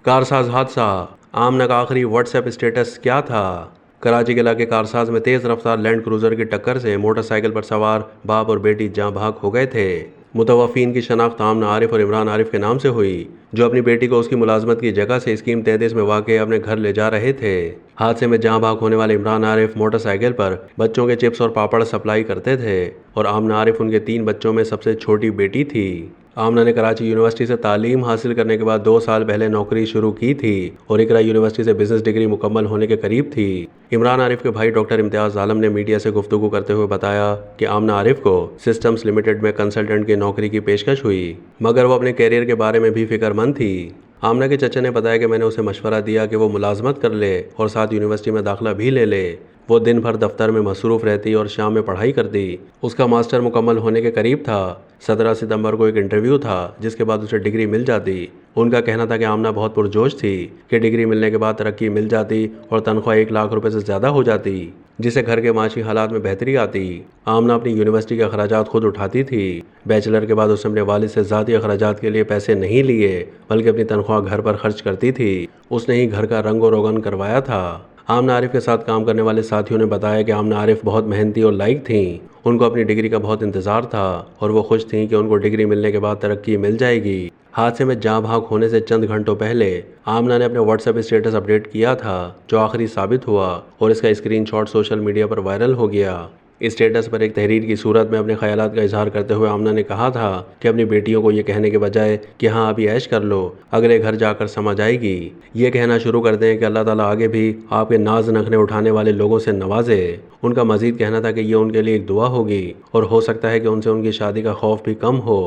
कारसाज हादसा, आमना का आखिरी व्हाट्सएप स्टेटस क्या था? कराची के इलाके कारसाज में तेज रफ्तार लैंड क्रूजर की टक्कर से मोटरसाइकिल पर सवार बाप और बेटी जाँ भाग हो गए थे। मुतवफ़ीन की शनाख्त आमना आरिफ और इमरान आरिफ के नाम से हुई, जो अपनी बेटी को उसकी मुलाजमत की जगह से स्कीम 33 में वाक़ अपने घर ले जा रहे थे। हादसे में जाँ भाग होने वाले इमरान आरिफ मोटरसाइकिल पर बच्चों के चिप्स और पापड़ सप्लाई करते थे और आमना आरिफ उनके 3 बच्चों में सबसे छोटी बेटी थी। आमना ने कराची यूनिवर्सिटी से तालीम हासिल करने के बाद 2 साल पहले नौकरी शुरू की थी और इकरा यूनिवर्सिटी से बिजनेस डिग्री मुकम्मल होने के करीब थी। इमरान आरिफ के भाई डॉक्टर इम्तियाज़ आलम ने मीडिया से गुफ्तगू करते हुए बताया कि आमना आरिफ को सिस्टम्स लिमिटेड में कंसल्टेंट की नौकरी की पेशकश हुई, मगर वो अपने कैरियर के बारे में भी फिक्रमंद थी। आमना के चचा ने बताया कि मैंने उसे मशवरा दिया कि वो मुलाजमत कर ले और साथ यूनिवर्सिटी में दाखिला भी ले ले। वो दिन भर दफ्तर में मसरूफ़ रहती और शाम में पढ़ाई करती। उसका मास्टर मुकम्मल होने के करीब था। 17 सितंबर को एक इंटरव्यू था जिसके बाद उसे डिग्री मिल जाती। उनका कहना था कि आमना बहुत पुरजोश थी कि डिग्री मिलने के बाद तरक्की मिल जाती और तनख्वाह 1 लाख रुपए से ज़्यादा हो जाती, जिससे घर के माशी हालात में बेहतरी आती। आमना अपनी यूनिवर्सिटी के अखराजात खुद उठाती थी। बैचलर के बाद उसने अपने वालिद से ज़ाती अखराजात के लिए पैसे नहीं लिए, बल्कि अपनी तनख्वाह घर पर खर्च करती थी। उसने ही घर का रंग और रोगन करवाया था। आमना आरिफ के साथ काम करने वाले साथियों ने बताया कि आमना आरिफ बहुत मेहनती और लायक थीं। उनको अपनी डिग्री का बहुत इंतज़ार था और वो खुश थीं कि उनको डिग्री मिलने के बाद तरक्की मिल जाएगी। हादसे में जाँ भाग होने से चंद घंटों पहले आमना ने अपने व्हाट्सएप स्टेटस अपडेट किया था, जो आखिरी साबित हुआ और इसका स्क्रीनशॉट सोशल मीडिया पर वायरल हो गया। इस स्टेटस पर एक तहरीर की सूरत में अपने ख्यालात का इजहार करते हुए आमना ने कहा था कि अपनी बेटियों को ये कहने के बजाय कि हाँ अभी ऐश कर लो, अगले घर जाकर समझ आएगी, ये कहना शुरू कर दें कि अल्लाह ताला आगे भी आपके नाज नखरे उठाने वाले लोगों से नवाजे। उनका मजीद कहना था कि ये उनके लिए एक दुआ होगी और हो सकता है कि उनसे उनकी शादी का खौफ भी कम हो।